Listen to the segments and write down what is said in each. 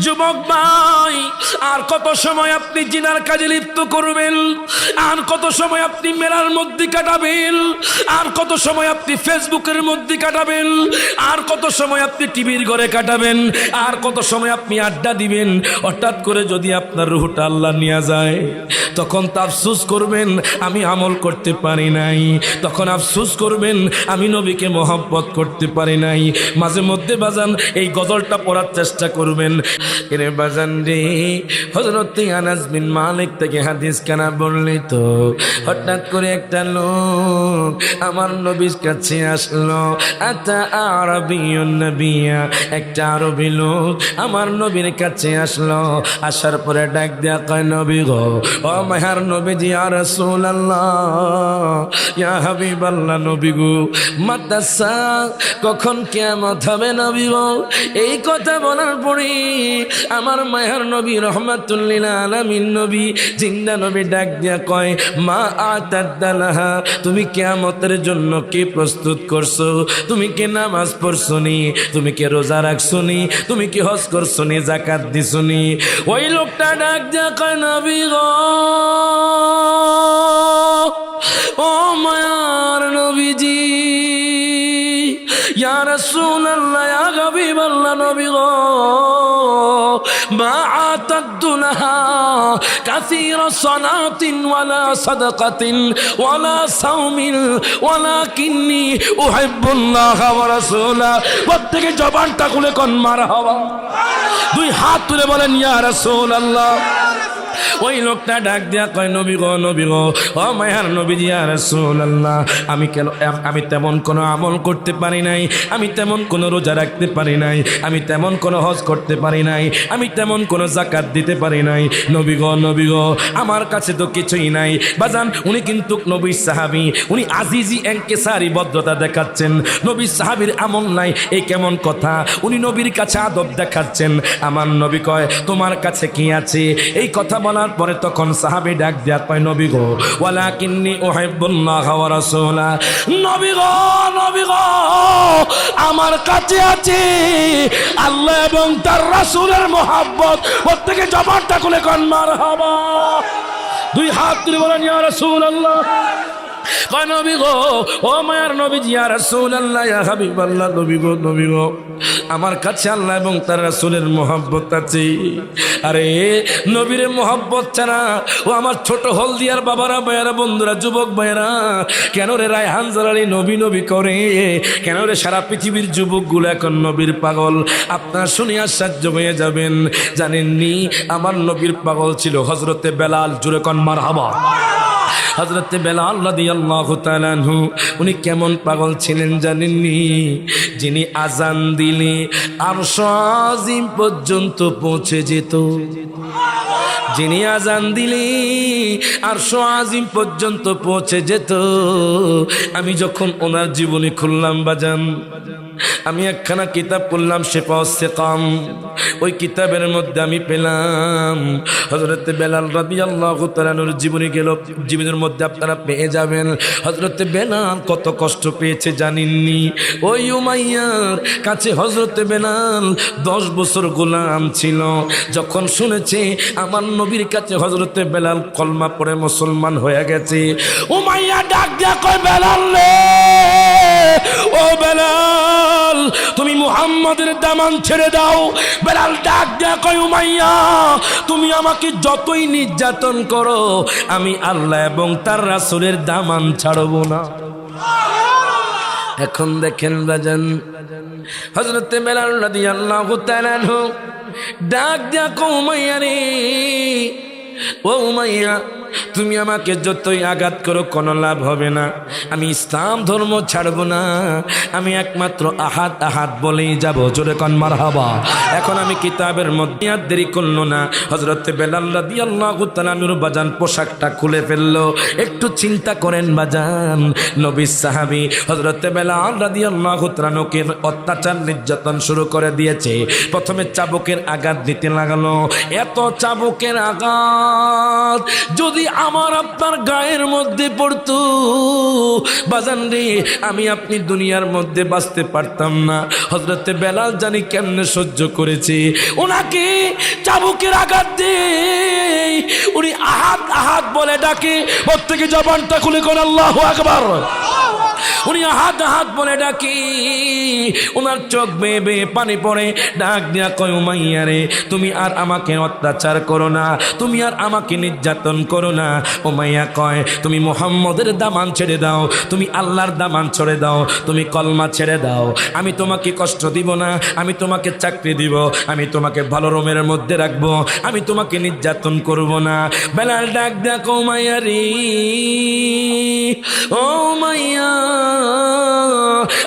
যুবক ভাই, আর কত সময় আপনি জিনার কাজে লিপ্ত করবেন? আর কত সময় আপনি মেলার মধ্যে কাটাবেন? আর কত সময় আপনি ফেসবুকের মধ্যে কাটাবেন? আর কত সময় আপনি টিভির ঘরে কাটাবেন? আর কত সময় আপনি আড্ডা দিবেন? হঠাৎ করে যদি আপনার রূহটা আল্লাহ নিয়ে যায়, তখন তো আফসোস করবেন আমি আমল করতে পারি নাই। তখন আফসোস করবেন আমি নবীকে মহব্বত করতে পারি নাই। মাঝে মধ্যে বাজান এই গজলটা পড়ার চেষ্টা করবেন। এরে বাজান রে, হযরত আনাস বিন মালিক থেকে হাদিস কানা বললি তো, হঠাৎ করে একটা লোক আমার নবীর কাছে আসলো। আতা আরবিয়ুন নবিয়া, একটা আরবি লোক আমার নবীর কাছে আসলো। আসার পরে ডাক দেয়া কয়, নবী গো, ও মায়ার নবীজি, ইয়া রাসূলুল্লাহ, ইয়া হাবিবাল্লাহ, নবী গো, মাতাসা, কখন কিয়ামত হবে নবী গো? এই কথা বলার পরে আমার মায়ার নবী রহমাতুল লিল আলামিন নবী, জিন্দা নবী ডাক দিয়া কয়, মা আতাদালাহা, তুমি কিয়ামতের জন্য কি প্রস্তুত করছো? তুমি কি নামাজ পড়ছো নি? তুমি কি রোজা রাখছো নি? তুমি কি হজ করছো নি? যাকাত দিছো নি? ওই লোকটা ডাক দিয়া কয়, নবী গো, ও মায়ার নবীজি, ইয়া রাসূলুল্লাহ, ইয়া হাবিবাল্লাহ, নবী গো, মা আতাদু লাহা কাসীরা সালাতিন ওয়ালা সাদাকাতিন ওয়ালা সাওমিন ওয়ালাকিন্নী উহিব্বুল্লাহ ওয়া রাসূলা। প্রত্যেকে জবানটা খুলে কোন মারহাবা, দুই হাত তুলে বলেন ইয়া রাসূলুল্লাহ। ওই লোকটা ডাক দিয়া কয়, নবী গো, নবী গো, ও মায়ার নবীজি, ইয়া রাসূলুল্লাহ, আমি তেমন কোনো আমল করতে পারি নাই, আমি তেমন কোনো রোজা রাখতে পারি নাই, আমি তেমন কোনো হজ করতে পারি নাই, আমি তেমন কোনো যাকাত দিতে পারি নাই। নবী গো, নবী গো, আমার কাছে তো কিছুই নাই। বাজান, উনি কিন্তু নবীর সাহাবী, উনি আজিজি এনকেসারি ভদ্রতা দেখাচ্ছেন। নবীর সাহাবীর আমল নাই, এই কেমন কথা? উনি নবীর কাছে আদব দেখাচ্ছেন। আমার নবী কয়, তোমার কাছে কি আছে? এই কথা বলার পরে তখন সাহাবী ডাক দিয়া কয়, নবী গো, ওয়ালাকিন্নী উহিব্বুল্লাহ ওয়া রাসূলা, নবী গো, নবী গো, আমার কাছে আছে আল্লাহ এবং তার রাসূলের মহব্বত। প্রত্যেকে জবানটা খুলে কোন মারহাবা, দুই হাত তুলে বলেন ইয়া রাসূলুল্লাহ। কয়, নবী গো, ও মায়ার নবীজি, ইয়া রাসূলুল্লাহ, ইয়া হাবিবাল্লাহ, নবী গো, নবী গো, আমার কাছে আল্লাহ এবং তার রাসূলের মহব্বত আছে। আরে নবীর মহব্বত ছাড়া ও আমার ছোট হলদিয়ার বাবারা, ভাইয়ারা, বন্ধুরা, যুবক ভাইয়ারা, কেন রে রায়হান জালালি নবী নবী করে? কেন রে সারা পৃথিবীর যুবকগুলো এখন নবীর পাগল? আপনার শুনে আশ্চর্য হয়ে যাবেন। জানেননি আমার নবীর পাগল ছিল হযরতে বেলাল। জোরে কোন মারহাবা। হযরতে বেলাল রাদিয়াল্লাহু তাআলা আনহু, উনি কেমন পাগল ছিলেন জানেননি? যিনি আজান দিলে আরশ আজিম পর্যন্ত পৌঁছে যেত। যিনি আজান দিলে আরশ আজিম পর্যন্ত পৌঁছে যেত। আমি যখন ওনার জীবনী খুললাম বাজান, আমি একখানা কিতাব পড়লাম, শিফাউস সিকাম। ওই কিতাবের মধ্যে আমি পেলাম হযরত বেলাল রাদিয়াল্লাহু তাআলা আনহুর জীবনের মধ্যে আপনারা পেয়ে যাবেন হযরত বেলাল কত কষ্ট পেয়েছে জানেননি? ওই উমাইয়ার কাছে হযরত বেলাল 10 বছর গোলাম ছিল। যখন শুনেছে আমার নবীর কাছে হযরত বেলাল কলমা পড়ে মুসলমান হয়ে গেছে, উমাইয়া ডাক দিয়া কয়, বেলাল রে, ও বেলাল, তুমি মুহাম্মাদের দামান ছেড়ে দাও। বেলাল ডাক দেয়া কয়, উমাইয়া, তুমি আমাকে যতই নির্যাতন করো, আমি আল্লাহ এবং তার রাসূলের দামান ছাড়ব না। এখন দেখেন বাজান, হযরত বেলাল রাদিয়াল্লাহু তাআলা আনহু ডাক দেয়া কয়, উমাইয়া রে, ও উমাইয়া, তুমি আমাকে যতই আঘাত করো কোনো লাভ হবে না। আমি ইসলাম ধর্ম ছাড়ব না। আমি একমাত্র আহাদ আহাদ বলেই যাব। জোরে কোন মারহাবা। এখন আমি কিতাবের মধ্যে আর দেরি করলো না, হযরত বেলাল রাদিয়াল্লাহু তাআলা আনহুর বাজান পোশাকটা খুলে ফেললো। একটু চিন্তা করেন বাজান, নবীর সাহাবী হযরত বেলাল রাদিয়াল্লাহু তাআলা আনহুকে অত্যাচার নির্যাতন শুরু করে দিয়েছে। প্রথমে চাবুকের আঘাত দিতে লাগলো। এত চাবুকের আঘাত যদি যদি আমার আপনার গায়ের মধ্যে পড়তো বাজান রে, আমি আপনি দুনিয়ার মধ্যে বাঁচতে পারতাম না। হযরতে বেলাল জানি কেমনে সহ্য করেছে, ওনাকে চাবুকের আঘাত দেয়, উনি আহাদ আহাদ বলে ডাকে। প্রত্যেকে জবানটা খুলে কোন আল্লাহু আকবার। উনি আহাদ আহাদ বলে ডাকি, ওনার চোখ বেয়ে বেয়ে পানি পড়ে, ডাক দিয়া কয় উমাইয়া রে, তুমি আর আমাকে অত্যাচার করো না, তুমি আর আমাকে নির্যাতন করো না। উমাইয়া কয় তুমি মুহাম্মদের দামান ছেড়ে দাও, তুমি আল্লাহর দামান ছেড়ে দাও, তুমি কলমা ছেড়ে দাও, আমি তোমাকে কষ্ট দিব না, আমি তোমাকে চাকরি দিব, আমি তোমাকে ভালো রুমের মধ্যে রাখবো, আমি তোমাকে নির্যাতন করব না। বেলাল ডাক দিয়া কয় উমাইয়া রে, ও উমাইয়া,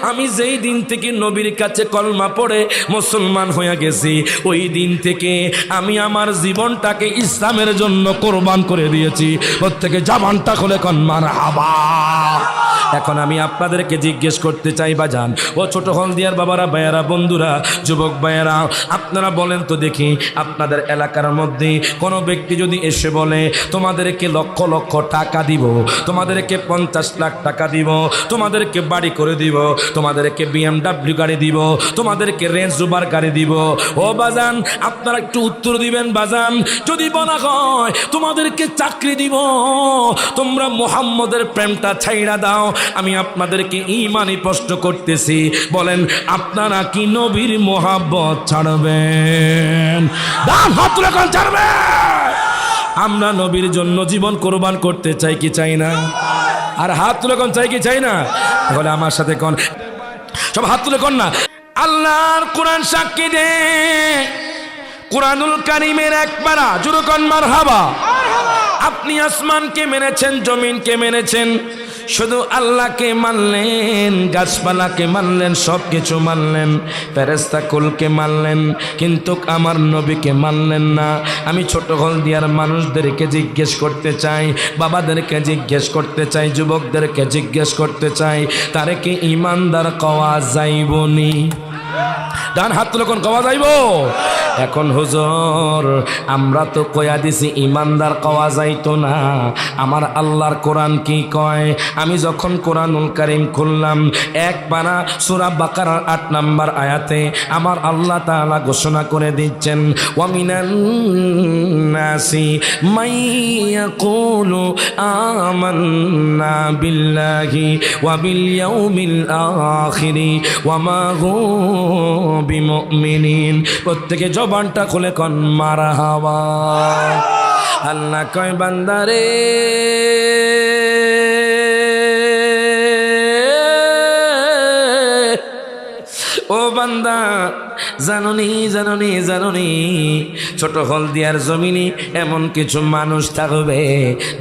আমি যেই দিন থেকে নবীর কাছে কলমা পড়ে মুসলমান হয়ে গেছি, ওই দিন থেকে আমি আমার জীবনটাকে ইসলামের জন্য কোরবান করে দিয়েছি। প্রত্যেকে জবানটা খুলে কোন মারহাবা। এখন আমি আপনাদেরকে জিজ্ঞেস করতে চাই বাজান, ও ছোট হলদিয়ার বাবারা, ভাইয়ারা, বন্ধুরা, যুবক ভাইয়ারা, আপনারা বলেন তো দেখি, আপনাদের এলাকার মধ্যে কোনো ব্যক্তি যদি এসে বলে তোমাদেরকে লক্ষ লক্ষ টাকা দিব, তোমাদেরকে 50 লাখ টাকা দিব, তোমাদেরকে বাড়ি করে দিব, তোমাদেরকে BMW গাড়ি দিব, তোমাদেরকে রেঞ্জ রোভার গাড়ি দিব, ও বাজান আপনারা একটু উত্তর দিবেন বাজান। যদি বলা হয় তোমাদেরকে চাকরি দিব, তোমরা মুহাম্মদের প্রেমটা ছাইড়া দাও, আমি আপনাদেরকে ঈমানি প্রশ্ন করতেছি, বলেন আপনারা কি নবীর মোহাব্বত ছাড়বেন? দাম হাত রাখুন, ছাড়বেন? আমরা নবীর জন্য জীবন কোরবান করতে চাই কি চাই না? আর হাত তুলে কোন চাই কি চাই না? তাহলে আমার সাথে কোন, সব হাত তুলে কোন না। আল্লাহর কোরআন সাক্ষী দে, কোরআনুল কারীমের একবারা জুরু কোন মারহাবা। আপনি আসমানকে মেনেছেন, জমিনকে মেনেছেন, শুধু আল্লাহকে মানলেন, গাছপালাকে মানলেন, সব কিছু মানলেন, ফেরেশতা কুলকে মানলেন, কিন্তু আমার নবীকে মানলেন না। আমি ছোট হলদিয়ার মানুষদেরকে জিজ্ঞেস করতে চাই, বাবাদেরকে জিজ্ঞেস করতে চাই, যুবকদেরকে জিজ্ঞেস করতে চাই, তারে কি ইমানদার কওয়া যাইবনি? ডান হাত তুলে কোন কওয়া যাইব? এখন হুজুর আমরা তো কয়া দিছি ইমানদার কওয়া যাইতো না, আমার আল্লাহর কোরআন কি কয়? আমি যখন কোরআনুল কারীম খুললাম, এক পারা সূরা বাকারার 8 নম্বর আয়াতে আমার আল্লাহ তাআলা ঘোষণা করে দিচ্ছেন, ওয়া মিনান নাসি মাইয়াকুলু আমান্না বিল্লাহি ওয়া বিল ইয়াউমিল আখিরি ওয়া মা হুম বিমুমিনিন। প্রত্যেকে জবানটা খুলে কোন মারহাবা। আল্লাহ কয় বান্দারে, ও বান্দা, জাননি জাননি জাননি ছোট হলদিয়ার জমিনে এমন কিছু মানুষ থাকবে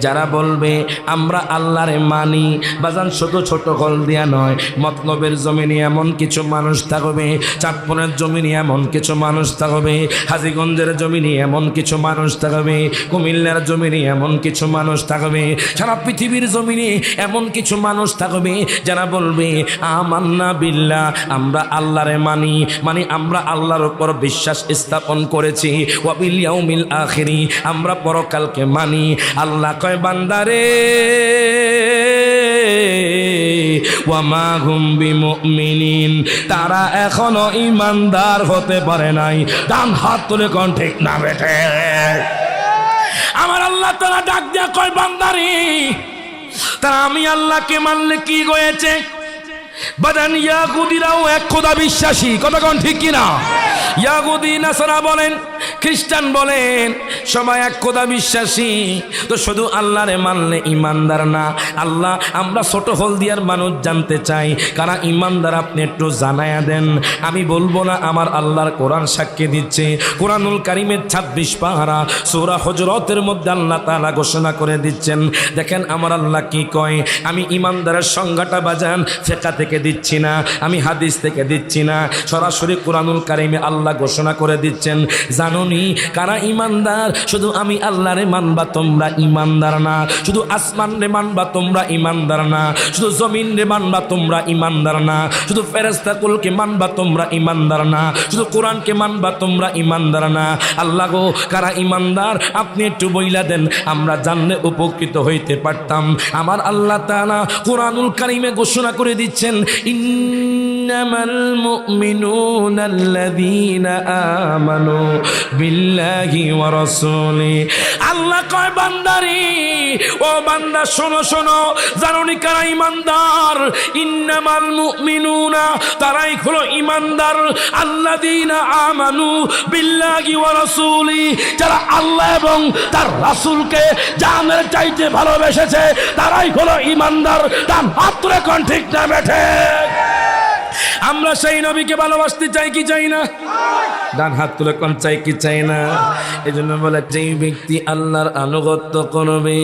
যারা বলবে আমরা আল্লাহরে মানি। বাজান শুধু ছোট হলদিয়া নয়, মতলবের জমিনে এমন কিছু মানুষ থাকবে, চাঁদপুরের জমিনে এমন কিছু মানুষ থাকবে, হাজীগঞ্জের জমিনে এমন কিছু মানুষ থাকবে, কুমিল্লার জমিনে এমন কিছু মানুষ থাকবে, সারা পৃথিবীর জমিনে এমন কিছু মানুষ থাকবে যারা বলবে আমান্না বিল্লাহ, আমরা আল্লাহরে মানি, মানে আমরা আল্লাহর উপর বিশ্বাস স্থাপন করেছি, ওয়া বিল ইয়াউমিল আখিরি, আমরা পরকালকে মানি। আল্লাহ কয় বান্দারে, ওয়া মা হুম বিমুমিনিন, তারা এখনো ঈমানদার হতে পারে নাই। ডান হাত তুলে কোন ঠিক না বেঠে? আমার আল্লাহ তাআলা ডাক দিয়া কয় বান্দারে, তারা আমি আল্লাহকে মানলে কি হয়েছে? বাদান ইয়াহুদিরাও এক খোদা বিশ্বাসী, কথা কোন ঠিক কিনা? ইয়াহুদি নাসারা বলেন, খ্রিস্টান বলেন, সবাই এক খোদা বিশ্বাসী, তো শুধু আল্লাহরে মানলে ইমানদার না। আল্লাহ, আমরা ছোট হলদিয়ার মানুষ জানতে চাই কারা ইমানদার, আপনি একটু জানায়া দেন। আমি বলবো না, আমার আল্লাহর কোরআন সাক্ষী দিচ্ছে। কোরআনুল কারীমের 26 পারা সূরা হুজুরাতের মধ্যে আল্লাহ তাআলা ঘোষণা করে দিচ্ছেন, দেখেন আমার আল্লাহ কি কয়। আমি ইমানদারের সংজ্ঞাটা বাজান ফিকহ থেকে দিচ্ছি না, আমি হাদিস থেকে দিচ্ছি না, সরাসরি কোরআনুল কারীমে আল্লাহ আল্লাহ ঘোষণা করে দিচ্ছেন, জানোনি কারা ইমানদার? শুধু আমি আল্লাহরে মানবা তোমরা ইমানদার না, শুধু আসমান রে মানবা তোমরা ইমানদার না, শুধু জমিন রে মানবা তোমরা ইমানদার না, শুধু ফেরেশতা কুলকে মানবা তোমরা ইমানদার না, শুধু কোরআনকে মানবা তোমরা ইমানদার না। আল্লাহ গো, কারা ইমানদার আপনি একটু বইলা দেন, আমরা জানলে উপকৃত হইতে পারতাম। আমার আল্লাহ তাআলা কোরআনুল কারীমে ঘোষণা করে দিচ্ছেন, ইন্নামাল মুমিনুনা আল্লাযীনা আমানু বিল্লাহি ওয়া রাসূলি। আল্লাহ কয় বান্দারে, ও বান্দা শোনো শোনো, জানোনি কারা ইমানদার? ইন্নামাল মুমিনুনা, তারাই হলো ইমানদার, আল্লাযীনা আমানু বিল্লাহি ওয়া রাসূলি, যারা আল্লাহ এবং তার রাসূলকে জানের চাইতে ভালোবেসেছে, তারাই হলো ইমানদার। তার হাত তুলে কোন ঠিক না বেঠে? আমরা সেই নবীকে ভালোবাসতে চাই কি চাই না? ডান হাত তুলে কোন চাই কি চাই না? এই জন্য বলে, যেই ব্যক্তি আল্লাহর আনুগত্য করবে,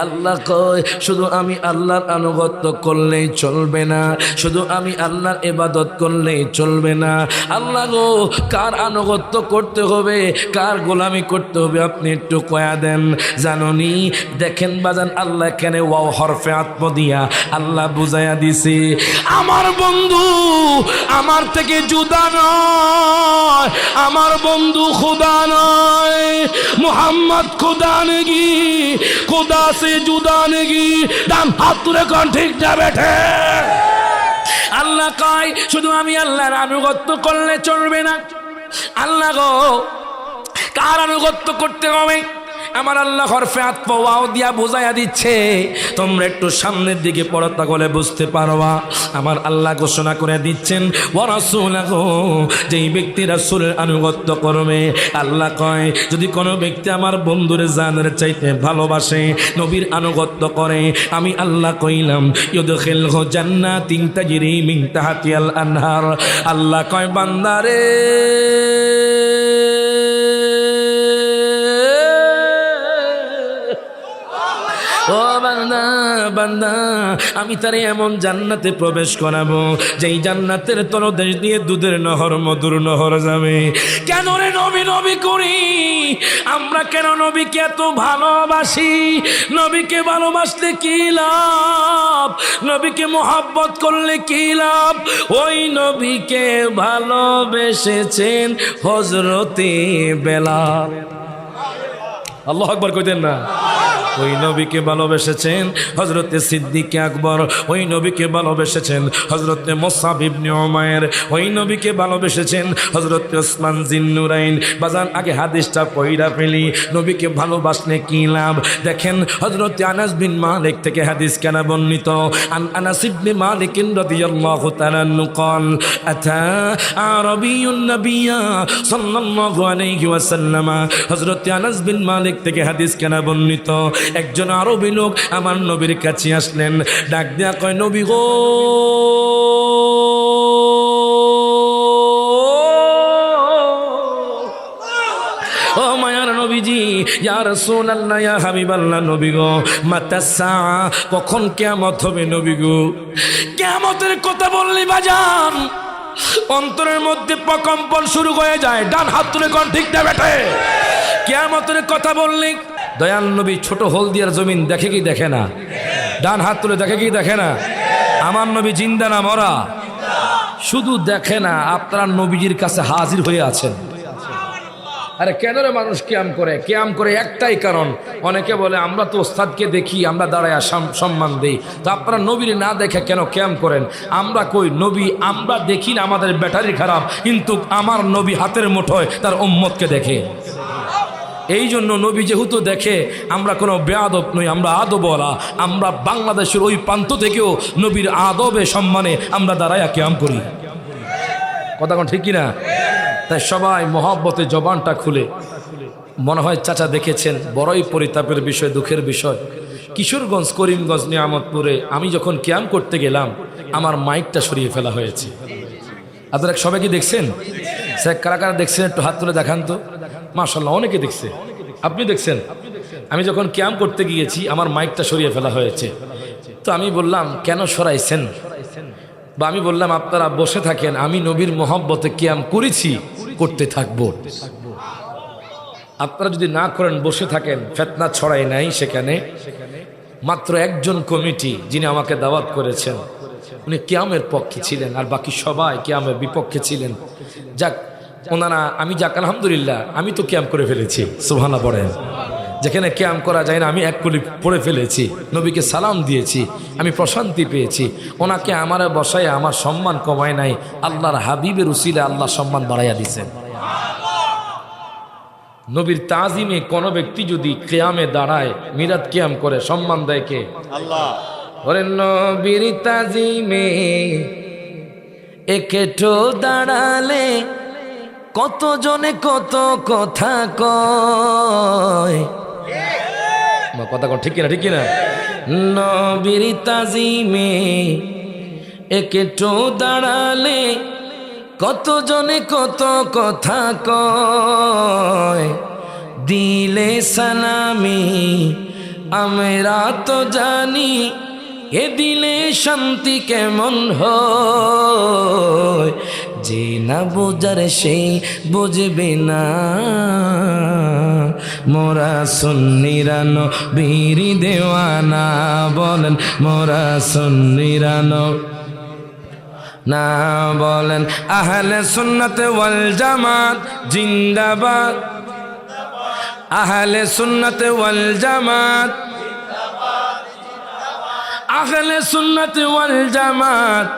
আল্লাহ কয় শুধু আমি আল্লাহর আনুগত্য করলেই চলবে না, শুধু আমি আল্লাহর ইবাদত করলেই চলবে না। আল্লাহ গো, কার আনুগত্য করতে হবে, কার গোলামি করতে হবে আপনি একটু কয়া দেন। জাননি, দেখেন বাজান, আল্লাহ এখানে ওয়াও হরফে আত্ম দিয়া আল্লাহ বুঝাইয়া দিছে, আমার বন্ধু আমার থেকে জুদা নয়, আমার বন্ধু খুদা নয়, মুহাম্মদ খুদা নেগি, খুদা সে জুদা নেগি। দাম হাত তুলে কোন ঠিক না বেঠে? আল্লাহ কয় শুধু আমি আল্লাহর আনুগত্য করলে চলবে না। আল্লাহ গো, কার আনুগত্য করতে হবে? আমার আল্লাহ হরফে আত্ম ওয়াও দিয়া বুঝাইয়া দিচ্ছে, তোমরা একটু সামনের দিকে পড়ো, তাহলে বুঝতে পারবা। আমার আল্লাহ ঘোষণা করে দিচ্ছেন, ওয়া রাসূলুহু, যেই ব্যক্তি রাসূলের আনুগত্য করবে, আল্লাহ কয় যদি কোনো ব্যক্তি আমার বন্ধুরে জানের চাইতে ভালোবাসে, নবীর আনুগত্য করে, আমি আল্লাহ কইলাম ইউদখিলহু জান্নাতিন তাজরি মিন তাহতিহাল আনহার। আল্লাহ কয় বান্দারে, ও বান্দা বান্দা, আমি তারে এমন জান্নাতে প্রবেশ করাবো যেই জান্নাতের তলদেশ দিয়ে দুধের নহর, মধুর নহর যাবে। কেন রে নবী নবী করি আমরা? কেন নবীকে এত ভালোবাসি? নবীকে ভালোবাসলে কি লাভ? নবীকে মোহাব্বত করলে কি লাভ? ওই নবীকে ভালোবেসেছেন হযরতে বেলাল। আল্লাহু আকবার কইতেন না? ওই নবীকে ভালোবেসেছেন হযরতে সিদ্দিক আকবর, ওই নবীকে ভালোবেসেছেন হযরতে মুসআব ইবনে উমাইর, ওই নবীকে ভালোবেসেছেন হযরতে ওসমান জিন্নুরাইন। বাজান, আগে হাদিসটা পড়া ফেলি, নবীকে ভালোবাসলে কি লাভ? দেখেন হযরতে আনাস বিন মালিক থেকে হাদিস কেন বর্ণিত, আন আনাস ইবনে মালিক রাদিয়াল্লাহু তাআলা আনহু قال আতা আরবিয়ুন নাবিয়্যা সাল্লাল্লাহু আলাইহি ওয়াসাল্লাম। হযরতে আনাস বিন মালিক থেকে হাদিস কেন বর্ণিত, একজন আরবী লোক আমার নবীর কাছে আসলেন, ডাক দিয়া কয়, নবী গো, ও মায়ার নবীজি, ইয়া রাসূলুল্লাহ, ইয়া হাবিবাল্লাহ, নবী গো, মাতাসা, কখন কিয়ামত হবে নবী গো? কিয়ামতের কথা বললি বাজান, অন্তরের মধ্যে প্রকম্পন শুরু হয়ে যায়। ডান হাত তুলে কোন ঠিক না বেঠে? কিয়ামতের কথা বললি, দয়াল নবী ছোট হলদিয়ার জমিন দেখে কি দেখে না? ডান হাত তুলে দেখে কি দেখে না? আমার নবী জিন্দা না মরা? শুধু দেখে না, আপনারা নবীজির কাছে হাজির হয়ে আছেন। আরে কেন রে মানুষ কিয়াম করে? কিয়াম করে একটাই কারণ, অনেকে বলে আমরা তো ওস্তাদকে দেখি, আমরা দাঁড়ায় সম্মান দেই, তো আপনারা নবীর না দেখে কেন কিয়াম করেন? আমরা কই নবী আমরা দেখি না, আমাদের ব্যাটারি খারাপ, কিন্তু আমার নবী হাতের মুঠোয় তার উম্মতকে দেখে। এই জন্য নবী যেহেতু দেখে, আমরা কোনো বেয়াদব নই, আমরা আদবওয়ালা। আমরা বাংলাদেশের ওই প্রান্ত থেকেও নবীর আদবে সম্মানে আমরা দাঁড়াইয়া কিয়াম করি। কথা কোন ঠিক কিনা? তাই সবাই মহব্বতে জবানটা খুলে, মনে হয় চাচা দেখেছেন, বড়ই পরিতাপের বিষয়, দুঃখের বিষয়, কিশোরগঞ্জ, করিমগঞ্জ, নিয়ামতপুরে আমি যখন কিয়াম করতে গেলাম, আমার মাইকটা সরিয়ে ফেলা হয়েছে। আপনারা সবাই কি দেখছেন? স্যার কারা কারা দেখছেন একটু হাত তুলে দেখান তো। মাশাআল্লাহ, অনেকে দেখছে। আপনি দেখছেন? আমি যখন কিয়াম করতে গিয়েছি, আমার মাইকটা সরিয়ে ফেলা হয়েছে। তো আমি বললাম, কেন সরাইছেন? বা আমি বললাম, আপনারা বসে থাকেন, আমি নবীর মহব্বতে কিয়াম করেছি, করতে থাকবো। আপনারা যদি না করেন, বসে থাকেন, ফিতনা ছড়াই নাই সেখানে। মাত্র একজন কমিটি যিনি আমাকে দাওয়াত করেছেন, উনি কিয়ামের পক্ষে ছিলেন, আর বাকি সবাই কিয়ামের বিপক্ষে ছিলেন। যাক, ওনারা আমি যাক আলহামদুলিল্লাহ, আমি তো কিয়াম করে ফেলেছি, সুবহানাল্লাহ পড়েন। যেখানে কিয়াম করা যায় না আমি এক কলি পড়ে ফেলেছি, নবীকে সালাম দিয়েছি, আমি প্রশান্তি পেয়েছি। ওনাকে আমারে বসায় আমার সম্মান কমায় নাই, আল্লাহর হাবিবের উসিলে আল্লাহ সম্মান বাড়াইয়া দিয়েছেন। নবীর তাজিমে কোন ব্যক্তি যদি কিয়ামে দাঁড়ায়, মিরাত কিয়াম করে, সম্মান দেয় কে? আল্লাহ। ওরে নবীর তাজিমে একেটো দাঁড়ালে কত জনে কত কথা কয়, কথা কন ঠিক কিনা? ঠিক কিনা? নবীর তাজিমে একেটো দাঁড়ালে কত জনে কত কথা কয়, দিলে সালামি আমরা তো জানি, এ দিলে শান্তি কেমন হয়, যে না বোঝার সেই বুঝবে না, মোরা সুন্নিরা নবীর দেওয়ানা, বলেন মোরা সুন্নিরা না, বলেন আহলে সুন্নাত ওয়াল জামাত জিন্দাবাদ, আহলে সুন্নাত ওয়াল জামাত, আহলে সুন্নাত ওয়াল জামাত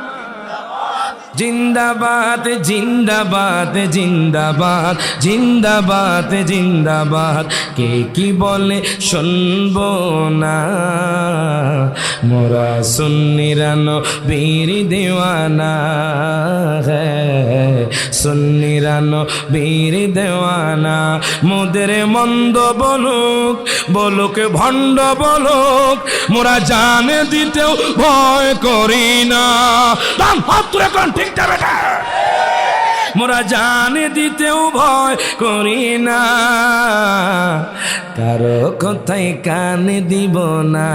জিন্দাবাদ, জিন্দাবাদ, জিন্দাবাদ, জিন্দাবাদ, জিন্দাবাদ। কে কি বলে শুনবো না, মোরা সুন্নিরা নবীর দেওয়ানা, সুন্নিরা নবীর দেওয়ানা। মোদের মন্দ বলুক, বলুক ভণ্ড বলুক, মোরা জান দিতেও ভয় করি না। ঠিক যাবে না, মোরা জান দিতেও ভয় করি না, কারো কথাই কান দিব না,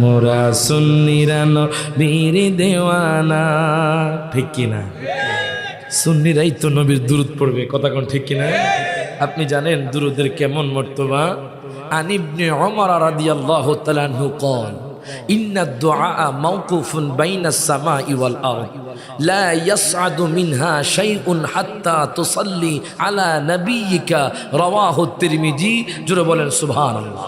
মোরা সুন্নিরা নবীর দেওয়ানা। ঠিক কিনা? সুন্নিরাই তো নবীর দুরূদ পড়বে, কথা কোন ঠিক কিনা? আপনি জানেন দুরূদের কেমন মর্তবা? আন ইবনে ওমর রাদিয়াল্লাহু তাআলা আনহু قال إن الدعاء موقوف بين السماء والأرض لا يصعد منها شيء حتى تصلي على نبيك رواه الترمذي। জোরে বলেন সুবহানাল্লাহ।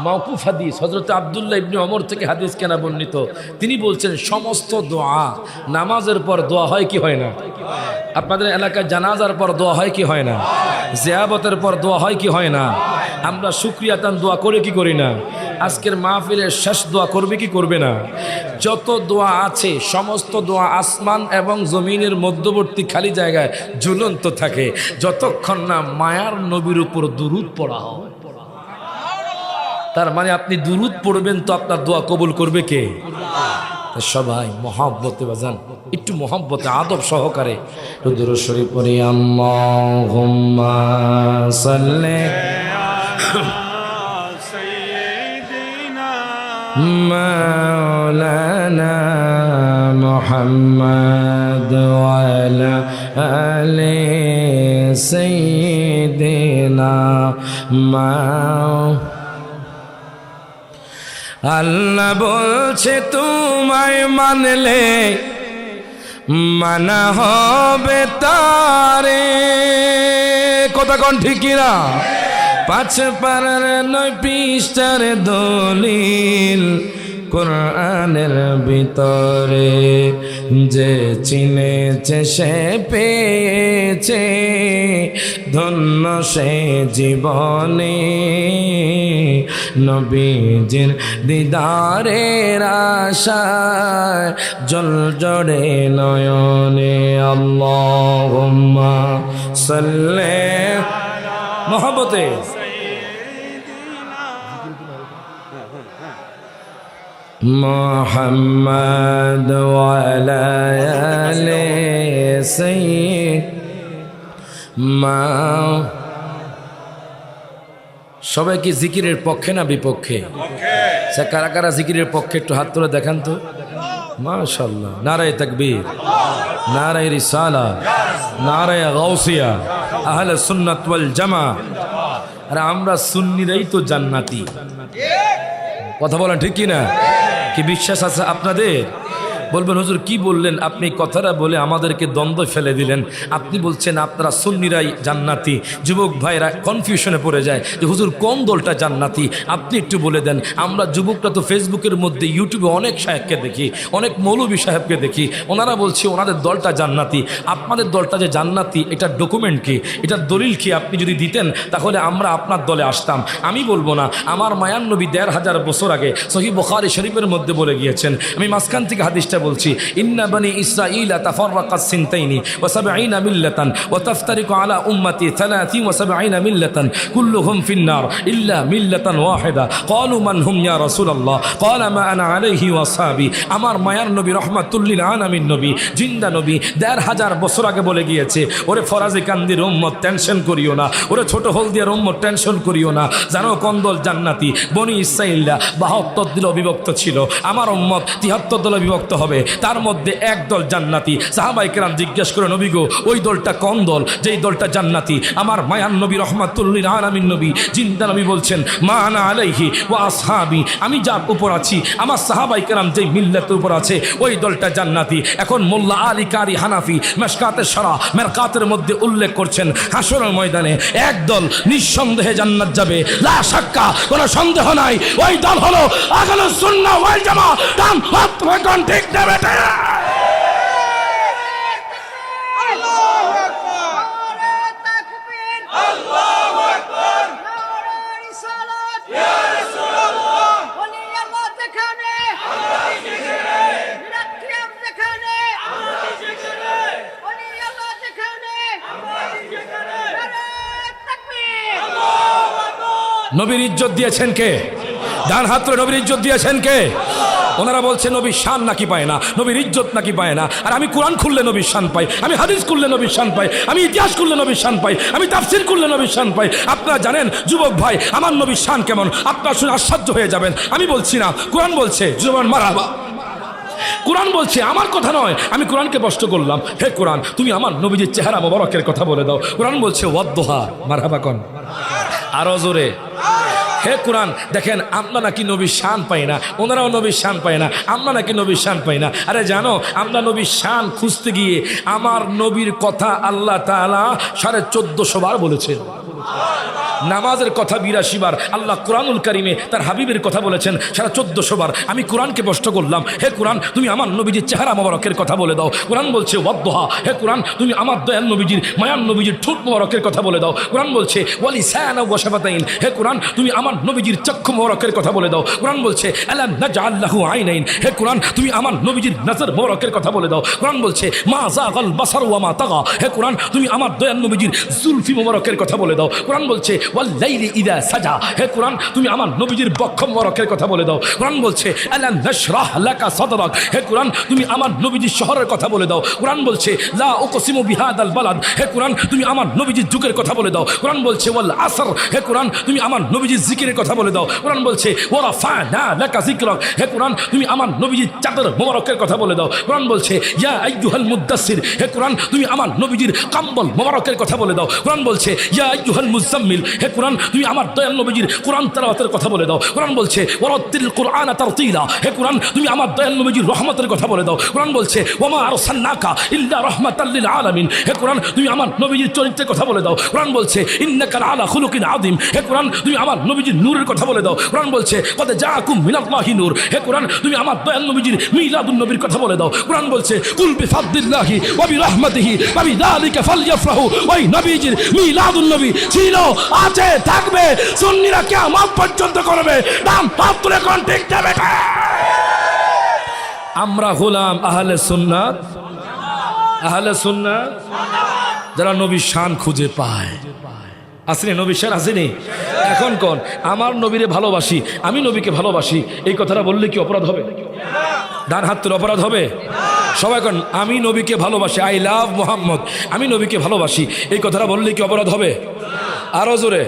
মাওকুফ হাদিস, হযরত আব্দুল্লাহ ইবনে ওমর থেকে হাদিস কেনা বর্ণিত। তিনি বলছেন সমস্ত দোয়া, নামাজের পর দোয়া হয় কি হয় না? আপনাদের এলাকায় জানাজার পর দোয়া হয় কি হয় না? জিয়ারতের পর দোয়া হয় কি হয় না? আমরা শুকরিয়াতান দোয়া করে কি করি না? আজকের মাহফিলের শেষ দোয়া করবে কি করবে না? যত দোয়া আছে সমস্ত দোয়া আসমান এবং জমিনের মধ্যবর্তী খালি জায়গায় ঝুলন্ত থাকে, যতক্ষণ না মায়ার নবীর উপর দুরূদ পড়া হয়। তার মানে আপনি দুরূদ পড়বেন তো আপনার দোয়া কবুল করবে কে? সবাই মহব্বতে বাজান, একটু মহব্বতে আদব সহকারে দুরূদ শরীফ পড়ি। আল্লাহুম্মা সাল্লি মাওলানা মুহাম্মদ ওয়া আলা আলি সাইয়্যিদিনা আল্লাহ বলছে তোমায় মানলে মানা হবে তারে, কথা কোন ঠিক না? 5 পারার 9 পৃষ্ঠার দলিল কোরআনের ভিতরে, যে চিনেছে সে পেয়েছে ধন্য সে জীবনে, নবীজির দিদারের আশায় জল জড়ে নয়নে। আল্লাহুম্মা সাল্লি মহব্বতে মুহাম্মদ ওয়া আলা আলি সাইয়্যিদিনা। সবাই কি জিকিরের পক্ষে না বিপক্ষে? সে কারা কারা জিকিরের পক্ষে একটু হাত তুলে দেখান তো। মাশাআল্লাহ, নারায়ে তাকবীর, নারায়ে রিসালাত। নারে গাউসিয়া, আহলে সুন্নাত ওয়াল জামা। আর আমরা সুন্নিরাই তো জান্নাতি। কথা বলেন ঠিক কি না? কি বিশ্বাস আছে আপনাদের? বলবেন হুজুর কি বললেন আপনি? কথাটা বলে আমাদেরকে দ্বন্দ্ব ফেলে দিলেন। আপনি বলছেন আপনারা সুন্নিরাই জান্নাতি। যুবক ভাইরা কনফিউশনে পড়ে যায় যে হুজুর কোন দলটা জান্নাতি, আপনি একটু বলে দেন। আমরা যুবকরা তো ফেসবুকের মধ্যে, ইউটিউবে অনেক সাহেবকে দেখি, অনেক মৌলবী সাহেবকে দেখি, ওনারা বলছে ওনাদের দলটা জান্নাতি। আপনাদের দলটা যে জান্নাতি, এটার ডকুমেন্ট কি, এটার দলিল কি? আপনি যদি দিতেন তাহলে আমরা আপনার দলে আসতাম। আমি বলবো না, আমার মায়ান নবী ১৫০০ বছর আগে সহিহ বুখারী শরীফের মধ্যে বলে গিয়েছেন। আমি মাঝখান থেকে হাদিসটা বলছি, ইন্না বনি ইসরাঈলা তাফাররাকাত সিনতাইনি ওয়া সাবঈনা মিল্লাতান ওয়া তাফতারিকু আলা উম্মতি ৩০ ওয়া সাবঈনা মিল্লাতান কুল্লুহুম ফিন-নার ইল্লা মিল্লাতান ওয়াহিদা ক্বালু মান হুম ইয়া রাসূলুল্লাহ ক্বালা মা আনা আলাইহি ওয়া আসহাবি। আমার মায়ার নবী রাহমাতুল লিল আলামিন নবী, জিন্দা নবী, ১৫০০ বছর আগে বলে গিয়েছে, ওরে ফরাজে কান্দির উম্মত টেনশন করিও না, ওরে ছোট হলদিয়ার উম্মত টেনশন করিও না। জানো কোন দল জান্নাতি? বনি ইসরাঈলা ৭২ দলে বিভক্ত ছিল, আমার উম্মত ৭৩ দলে বিভক্ত হবে, তার মধ্যে এক দল জান্নাতি। সাহাবায়ে কেরাম জিজ্ঞেস করে, নবী গো ওই দলটা কোন দল যেই দলটা জান্নাতি? আমার মায়ান নবী রাহমাতুল লিল আলামিন নবী, জিন্দা নবী বলছেন, মা আনা আলাইহি ওয়া আসহাবি, আমি যার উপর আছি, আমার সাহাবায়ে কেরাম যেই মিল্লাতের উপর আছে, ওই দলটা জান্নাতি। এখন মোল্লা আলী কারি হানাফি মেশকাতের শরা মেরকাতের মধ্যে উল্লেখ করছেন, হাসরের ময়দানে এক দল নিঃসন্দেহে জান্নাত যাবে, লা শাক্কা, কোনো সন্দেহ নাই। ওই দল হলো আহলুস সুন্নাহ ওয়াল জামাত। ডান হাত এখন ঠিক না বেটা? নবীর ইজ্জত দিয়েছেন কে? ডান হাত তুলে নবীর ইজ্জত দিয়েছেন কে? ওনারা বলছে নবীর শান নাকি পায় না, নবীর ইজ্জত নাকি পায় না। আর আমি কোরআন খুললে নবীর শান পাই, আমি হাদিস খুললে নবীর শান পাই, আমি ইতিহাস খুললে নবীর শান পাই, আমি তাফসীর খুললে নবীর শান পাই। আপনারা জানেন যুবক ভাই আমার নবীর শান কেমন? আপনারা শুনে আশ্চর্য হয়ে যাবেন। আমি বলছি না, কোরআন বলছে। জুবান মারহাবা। কোরআন বলছে, আমার কথা নয়। আমি কোরআনকে প্রশ্ন করলাম, হে কোরআন তুমি আমার নবীজির চেহারা মোবারকের কথা বলে দাও। কোরআন বলছে ওয়াদ্দুহা। মারহাবা কোন? আরো জোরে। হে কোরআন দেখেন, আমরা নাকি নবীর শান পাই না, ওনারাও নবীর শান পায় না, আমরা নাকি নবীর শান পাই না। আরে জানো, আমরা নবীর শান খুঁজতে গিয়ে আমার নবীর কথা আল্লাহ তাআলা ১৪৫০ বার বলেছেন। নামাজের কথা ৮২ বার আল্লাহ কোরআনুল কারিমে তার হাবিবের কথা বলেছেন ১৪৫০ বার। আমি কোরআনকে প্রশ্ন করলাম, হে কোরআন তুমি আমার নবীজির চেহারা মোবারকের কথা বলে দাও। কোরআন বলছে ওয়াদ্দুহা। হে কোরআন তুমি আমার দয়াল নবীজির, মায়ান নবীজির ঠোঁট মোবারকের কথা বলে দাও। কোরআন বলছে ওয়ালিসানা ওয়া শাফাতাইন। হে কোরআন তুমি আমার নবীজির চক্ষু মোবারকের কথা বলে দাও। কোরআন বলছে আলাম নাজআল লাহু আইনাইন। হে কোরআন তুমি আমার নবীজির নজর মোবারকের কথা বলে দাও। কোরআন বলছে মা যাগাল বাসার ওয়া মা তাগা। হে কোরআন তুমি আমার দয়াল নবীজির জুলফি মোবারকের কথা বলে দাও। কোরআন বলছে ওয়াল লাইলি ইযা সাজা। হে কোরআন তুমি আমার নবীজির বক্ষ মোবারকের কথা বলে দাও। কোরআন বলছে আলাম নাশরাহ লাকা সাদরাক। হে কোরআন তুমি আমার নবীজির শহরের কথা বলে দাও। কোরআন বলছে লা উকসিমু বিহাদাল বালাদ। হে কোরআন তুমি আমার নবীজির যুগের কথা বলে দাও। কোরআন বলছে ওয়াল আসর। হে কোরআন তুমি আমার নবীজির জিকিরের কথা বলে দাও। কোরআন বলছে ওয়া রাফা'না লাকা যিকরাক। হে কোরআন তুমি আমার নবীজির চাদর মোবারকের কথা বলে দাও। কোরআন বলছে ইয়া আইয়ুহাল মুদ্দাসসির। হে কোরআন তুমি আমার নবীজির কম্বল মোবারকের কথা বলে দাও। কোরআন বলছে ইয়া আইয়ুহাল মুজাম্মিল। হে কোরআন তুমি আমার দয়াল নবীজির কোরআন তেলাওয়াতের কথা বলে দাও। কোরআন বলছে ওয়ারাত্তিল কুরআনা তারতিলা। হে কোরআন তুমি আমার দয়াল নবীজির রহমতের কথা বলে দাও। কোরআন বলছে ওয়ামা আরসালনাকা ইল্লা রাহমাতাল লিল আলামিন। হে কোরআন তুমি আমার নবীজির চরিত্রের কথা বলে দাও। কোরআন বলছে ইন্নাকা আলা খুলুকিন আযীম। হে কোরআন তুমি আমার নবীজির নূরের কথা বলে দাও। কোরআন বলছে কদ জাআকুম মিনাল্লাহি নূর। হে কোরআন তুমি আমার দয়াল নবীজির মিলাদুন নবীর কথা বলে দাও। কোরআন বলছে কুল বিফাদলিল্লাহি ওয়া বিরাহমাতিহি ওয়া বিযালিকা ফালইফরাহু। ওই নবীজির মিলাদুন নবী ছিল, আছে, থাকবে, সুন্নিরা কিয়ামত পর্যন্ত করবে। নাম হাত তুলে কোন ঠিক যাবে। আমরা গোলাম আহলে সুন্নাত, আহলে সুন্নাত যারা নবীর শান খুঁজে পায়। আসেনি নবীর শান? আসেনি? এখন কোন আমার নবীরে ভালোবাসি, আমি নবীকে ভালোবাসি, এই কথাটা বললে কি অপরাধ হবে? ডান হাত তুলে অপরাধ হবে? সবাই কোন আমি নবীকে ভালোবাসি, আই লাভ মোহাম্মদ, আমি নবীকে ভালোবাসি, এই কথাটা বললে কি অপরাধ হবে? আরো জোরে।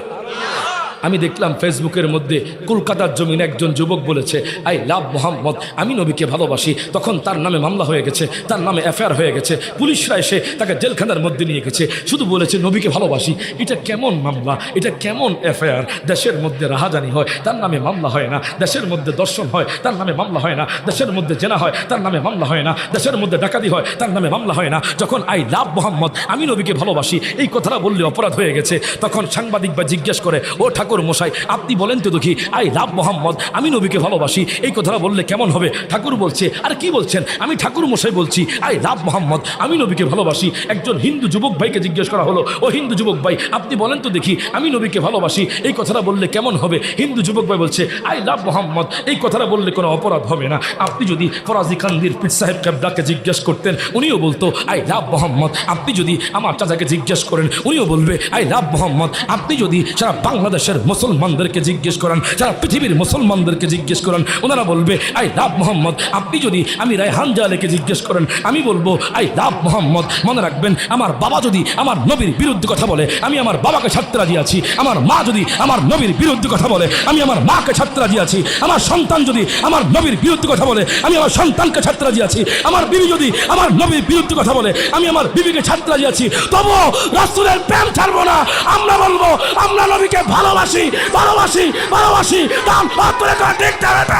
আমি দেখলাম ফেসবুকের মধ্যে কলকাতার জমিন একজন যুবক বলেছে আই লাভ মোহাম্মদ, আমি নবীকে ভালোবাসি। তখন তার নামে মামলা হয়ে গেছে, তার নামে এফআইআর হয়ে গেছে, পুলিশরা এসে তাকে জেলখানার মধ্যে নিয়ে গেছে, শুধু বলেছে নবীকে ভালোবাসি। এটা কেমন মামলা, এটা কেমন এফআইআর? দেশের মধ্যে রাহাজানি হয়, তার নামে মামলা হয় না। দেশের মধ্যে দর্শন হয়, তার নামে মামলা হয় না। দেশের মধ্যে জেনা হয়, তার নামে মামলা হয় না। দেশের মধ্যে ডাকাতি হয়, তার নামে মামলা হয় না। যখন আই লাভ মোহাম্মদ, আমি নবীকে ভালোবাসি, এই কথাটা বললে অপরাধ হয়ে গেছে, তখন সাংবাদিক বা জিজ্ঞেস করে, ও ঠাকুর মশাই আপনি বলেন তো দেখি, আই লাভ মোহাম্মদ, আমি নবীকে ভালোবাসি, এই কথাটা বললে কেমন হবে? ঠাকুর বলছে, আরে কি বলছেন? আমি ঠাকুর মশাই বলছি আই লাভ মোহাম্মদ, আমি নবীকে ভালোবাসি। একজন হিন্দু যুবক ভাইকে জিজ্ঞেস করা হলো, ও হিন্দু যুবক ভাই আপনি বলেন তো দেখি, আমি নবীকে ভালোবাসি, এই কথাটা বললে কেমন হবে? হিন্দু যুবক ভাই বলছে আই লাভ মোহাম্মদ, এই কথাটা বললে কোনো অপরাধ হবে না। আপনি যদি ফরাজি কান্দির পীর সাহেব কেবলাকে জিজ্ঞেস করতেন, উনিও বলতো আই লাভ মোহাম্মদ। আপনি যদি আমার চাচাকে জিজ্ঞেস করেন, উনিও বলবে আই লাভ মোহাম্মদ। আপনি যদি সারা বাংলাদেশের মুসলমানদেরকে জিজ্ঞেস করেন, সারা পৃথিবীর মুসলমানদেরকে জিজ্ঞেস করেন, ওনারা বলবে আই লাভ মোহাম্মদ। আপনি যদি আমি রায়হান জালেকে জিজ্ঞেস করেন, আমি বলবো আই লাভ মোহাম্মদ। মনে রাখবেন, আমার বাবা যদি আমার নবীর বিরুদ্ধে কথা বলে, আমি আমার বাবাকে ছাড়তে রাজি আছি। আমার মা যদি আমার নবীর বিরুদ্ধে কথা বলে, আমি আমার মাকে ছাড়তে রাজি আছি। আমার সন্তান যদি আমার নবীর বিরুদ্ধে কথা বলে, আমি আমার সন্তানকে ছাড়তে রাজি আছি। আমার বিবি যদি আমার নবীর বিরুদ্ধে কথা বলে, আমি আমার বিবিকে ছাড়তে রাজি আছি। তবুও রাসূলের প্রেম ছাড়বো না। আমরা বলবো আমরা নবীকে ভালোবাসি, ভালোবাসি, ভালোবাসি। দাম করে দেখতে হবে।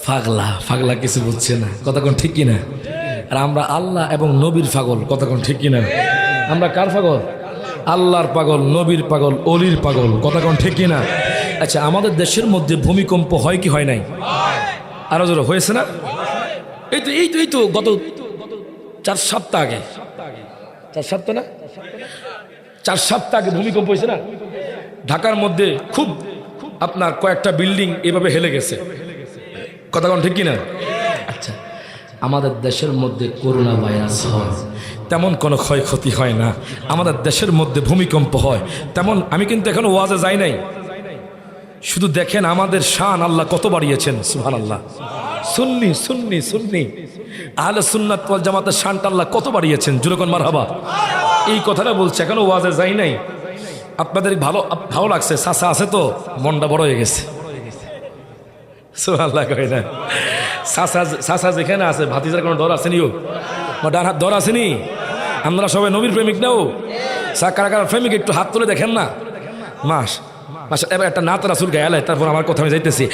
পাগলা পাগলা কিছু বুঝছে না, কথা কোন ঠিক কিনা? আর আমরা আল্লাহ এবং নবীর পাগল, কথা কোন ঠিক কিনা? আমরা কার পাগল? আল্লাহর পাগল, নবীর পাগল, অলির পাগল, কথা কোন ঠিক কিনা? আচ্ছা, আমাদের দেশের মধ্যে ভূমিকম্প হয় কি হয় নাই? আরো জোরে হয়েছে না? এই তো গত 4 সপ্তাহ আগে, 4 সপ্তাহ না, 4 সপ্তাহ আগে ভূমিকম্প হয়েছে না? ঢাকার মধ্যে খুব আপনার কয়েকটা বিল্ডিং এভাবে হেলে গেছে, কথা কোন ঠিক কিনা? আচ্ছা, আমাদের দেশের মধ্যে করোনা ভাইরাস হয়, তেমন কোনো ক্ষয়ক্ষতি হয় না। আমাদের দেশের মধ্যে ভূমিকম্প হয় তেমন, আমি কিন্তু এখনো ওয়াজে যাই নাই, শুধু দেখেন আমাদের শান আল্লাহ কত বাড়িয়েছেন। সুবহানাল্লাহ। সুন্নি সুন্নি সুন্নি আহলে সুন্নাত ওয়াল জামাতের শানটা আল্লাহ কত বাড়িয়েছেন, জোরে কোন মারহাবা। এই কথাটা বলছে, এখনো ওয়াজে যাই নাই। আপনাদের ভালো লাগছে? চাচা আছে তো, মনটা বড় হয়ে গেছে। সুবহানাল্লাহ কই না? চাচা যেখানে আছে, ভাতিজার কোনো ডর আছে নিও? ডান হাত ডর আসেনি? আমরা সবাই নবীর প্রেমিক নাও, কারা কারা প্রেমিক একটু হাত তুলে দেখেন না। মাস এবার একটা নাত রাসূল গায়ে, তারপর আমার কথা আমি যাইতেছি।